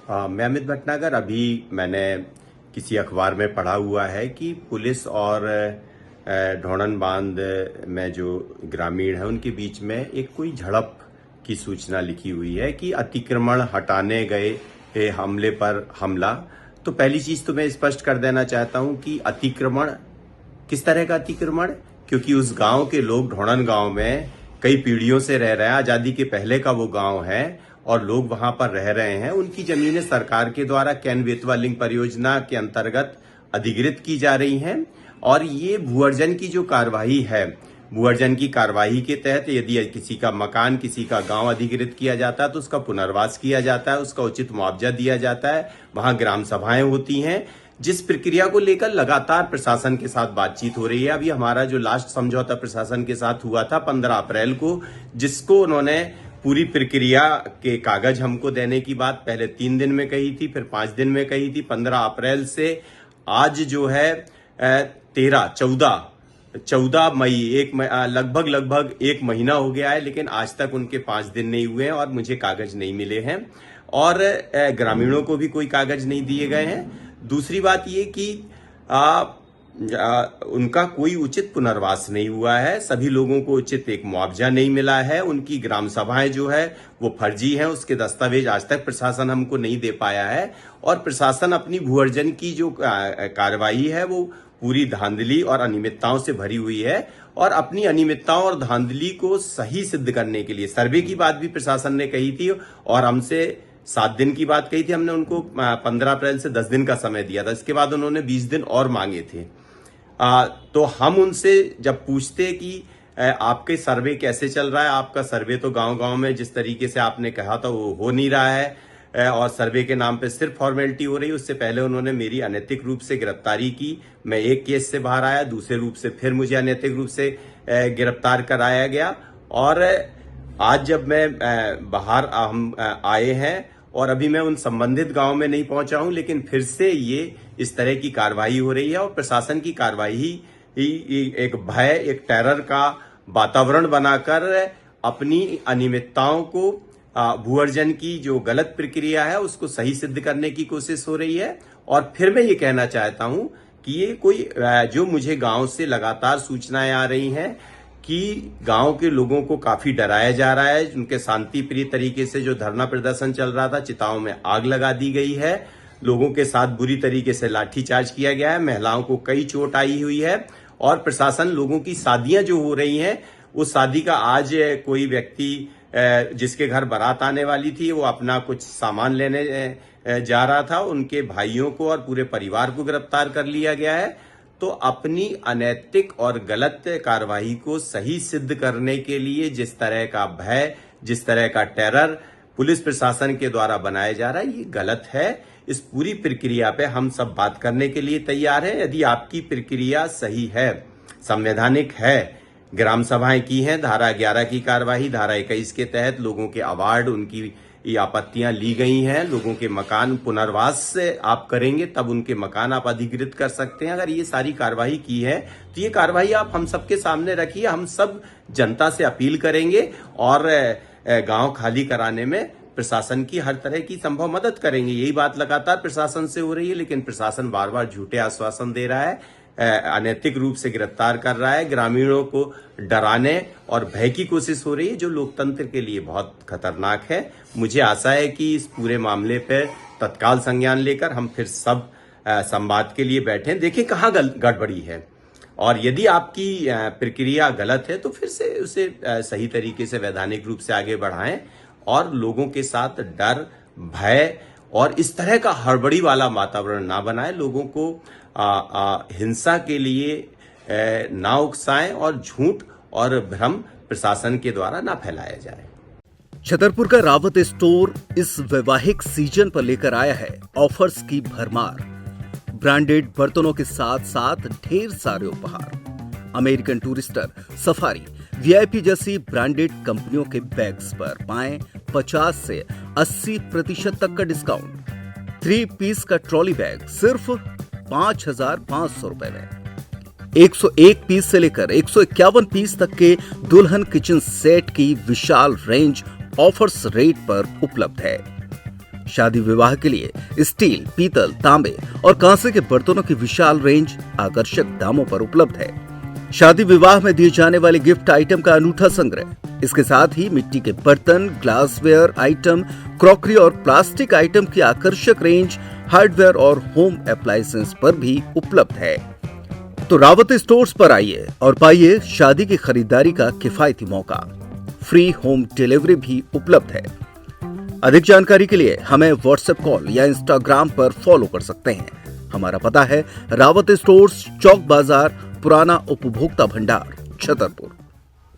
मैं अमित भटनागर। अभी मैंने किसी अखबार में पढ़ा हुआ है कि पुलिस और ढोणन बांध में जो ग्रामीण है उनके बीच में एक कोई झड़प की सूचना लिखी हुई है कि अतिक्रमण हटाने गए हमले पर हमला। तो पहली चीज तो मैं स्पष्ट कर देना चाहता हूं कि अतिक्रमण किस तरह का अतिक्रमण, क्योंकि उस गांव के लोग ढोणन गांव में कई पीढ़ियों से रह रहे हैं। आजादी के पहले का वो गांव है और लोग वहां पर रह रहे हैं। उनकी जमीनें सरकार के द्वारा कैन बेतवा लिंक परियोजना के अंतर्गत अधिग्रहित की जा रही हैं और ये भू अर्जन की जो कार्यवाही है, भू अर्जन की कार्यवाही के तहत यदि किसी का मकान, किसी का गांव अधिग्रहित किया जाता है तो उसका पुनर्वास किया जाता है, उसका उचित मुआवजा दिया जाता है। वहां ग्राम सभाएं होती हैं, जिस प्रक्रिया को लेकर लगातार प्रशासन के साथ बातचीत हो रही है। अभी हमारा जो लास्ट समझौता प्रशासन के साथ हुआ था 15 अप्रैल को, जिसको उन्होंने पूरी प्रक्रिया के कागज हमको देने की बात पहले 3 दिन में कही थी, फिर 5 दिन में कही थी। 15 अप्रैल से आज जो है 14 मई, लगभग एक महीना हो गया है, लेकिन आज तक उनके 5 दिन नहीं हुए हैं और मुझे कागज नहीं मिले हैं और ग्रामीणों को भी कोई कागज नहीं दिए गए हैं। दूसरी बात ये कि उनका कोई उचित पुनर्वास नहीं हुआ है, सभी लोगों को उचित एक मुआवजा नहीं मिला है। उनकी ग्राम सभाएं जो है वो फर्जी हैं, उसके दस्तावेज आज तक प्रशासन हमको नहीं दे पाया है और प्रशासन अपनी भू अर्जन की जो कार्रवाई है वो पूरी धांधली और अनियमितताओं से भरी हुई है और अपनी अनियमितताओं और धांधली को सही सिद्ध करने के लिए सर्वे की बात भी प्रशासन ने कही थी और हमसे 7 दिन की बात कही थी। हमने उनको 15 अप्रैल से 10 दिन का समय दिया था, इसके बाद उन्होंने 20 दिन और मांगे थे। तो हम उनसे जब पूछते कि आपके सर्वे कैसे चल रहा है, आपका सर्वे तो गांव-गांव में जिस तरीके से आपने कहा था वो हो नहीं रहा है और सर्वे के नाम पे सिर्फ फॉर्मेलिटी हो रही है। उससे पहले उन्होंने मेरी अनैतिक रूप से गिरफ्तारी की, मैं एक केस से बाहर आया, दूसरे रूप से फिर मुझे अनैतिक रूप से गिरफ्तार कराया गया और आज जब मैं बाहर हम आए हैं और अभी मैं उन संबंधित गांव में नहीं पहुंचा हूं, लेकिन फिर से ये इस तरह की कार्रवाई हो रही है और प्रशासन की कार्रवाई एक भय, एक टेरर का वातावरण बनाकर अपनी अनियमितताओं को, भू अर्जन की जो गलत प्रक्रिया है उसको सही सिद्ध करने की कोशिश हो रही है। और फिर मैं ये कहना चाहता हूं कि ये कोई जो मुझे गांव से लगातार सूचनाएं आ रही हैं कि गांव के लोगों को काफी डराया जा रहा है। उनके शांति प्रिय तरीके से जो धरना प्रदर्शन चल रहा था, चिताओं में आग लगा दी गई है, लोगों के साथ बुरी तरीके से लाठीचार्ज किया गया है, महिलाओं को कई चोट आई हुई है और प्रशासन लोगों की शादियां जो हो रही हैं, उस शादी का आज कोई व्यक्ति जिसके घर बारात आने वाली थी वो अपना कुछ सामान लेने जा रहा था, उनके भाइयों को और पूरे परिवार को गिरफ्तार कर लिया गया है। तो अपनी अनैतिक और गलत कार्रवाई को सही सिद्ध करने के लिए जिस तरह का भय, जिस तरह का टेरर पुलिस प्रशासन के द्वारा बनाया जा रहा है, ये गलत है। इस पूरी प्रक्रिया पे हम सब बात करने के लिए तैयार हैं। यदि आपकी प्रक्रिया सही है, संवैधानिक है, ग्राम सभाएं की हैं, धारा 11 की कार्यवाही, धारा 21 के तहत लोगों के अवार्ड, उनकी आपत्तियां ली गई हैं, लोगों के मकान पुनर्वास से आप करेंगे तब उनके मकान आप अधिग्रहित कर सकते हैं। अगर ये सारी कार्यवाही की है तो ये कार्यवाही आप हम सबके सामने रखिए। हम सब जनता से अपील करेंगे और गांव खाली कराने में प्रशासन की हर तरह की संभव मदद करेंगे। यही बात लगातार प्रशासन से हो रही है, लेकिन प्रशासन बार बार झूठे आश्वासन दे रहा है, अनैतिक रूप से गिरफ्तार कर रहा है, ग्रामीणों को डराने और भय की कोशिश हो रही है, जो लोकतंत्र के लिए बहुत खतरनाक है। मुझे आशा है कि इस पूरे मामले पर तत्काल संज्ञान लेकर हम फिर सब संवाद के लिए बैठें, देखें कहाँ गड़बड़ी है और यदि आपकी प्रक्रिया गलत है तो फिर से उसे सही तरीके से वैधानिक रूप से आगे बढ़ाएं और लोगों के साथ डर, भय और इस तरह का हड़बड़ी वाला वातावरण ना बनाए। लोगों को हिंसा के लिए ना उकसाएं और झूठ और भ्रम प्रशासन के द्वारा ना फैलाया जाए। छतरपुर का रावत स्टोर इस वैवाहिक सीजन पर लेकर आया है ऑफर्स की भरमार। ब्रांडेड बर्तनों के साथ साथ ढेर सारे उपहार। अमेरिकन टूरिस्टर, सफारी, वीआईपी जैसी ब्रांडेड कंपनियों के बैग्स पर पाएं 50 से 80% तक का डिस्काउंट। 3 पीस का ट्रॉली बैग सिर्फ 5,500 रुपए में। 101 पीस से लेकर 151 पीस तक के दुल्हन किचन सेट की विशाल रेंज ऑफर्स रेट पर उपलब्ध है। शादी विवाह के लिए स्टील, पीतल, तांबे और कांसे के बर्तनों की विशाल रेंज आकर्षक दामों पर उपलब्ध है। शादी विवाह में दिए जाने वाले गिफ्ट आइटम का अनूठा संग्रह, इसके साथ ही मिट्टी के बर्तन, ग्लासवेयर आइटम, क्रॉकरी और प्लास्टिक आइटम की आकर्षक रेंज हार्डवेयर और होम अप्लायंसेस पर भी उपलब्ध है। तो रावत स्टोर्स पर आइए और पाइए शादी की खरीदारी का किफायती मौका। फ्री होम डिलीवरी भी उपलब्ध है। अधिक जानकारी के लिए हमें व्हाट्सएप कॉल या इंस्टाग्राम पर फॉलो कर सकते हैं। हमारा पता है रावत स्टोर्स, चौक बाजार, पुराना उपभोक्ता भंडार, छतरपुर।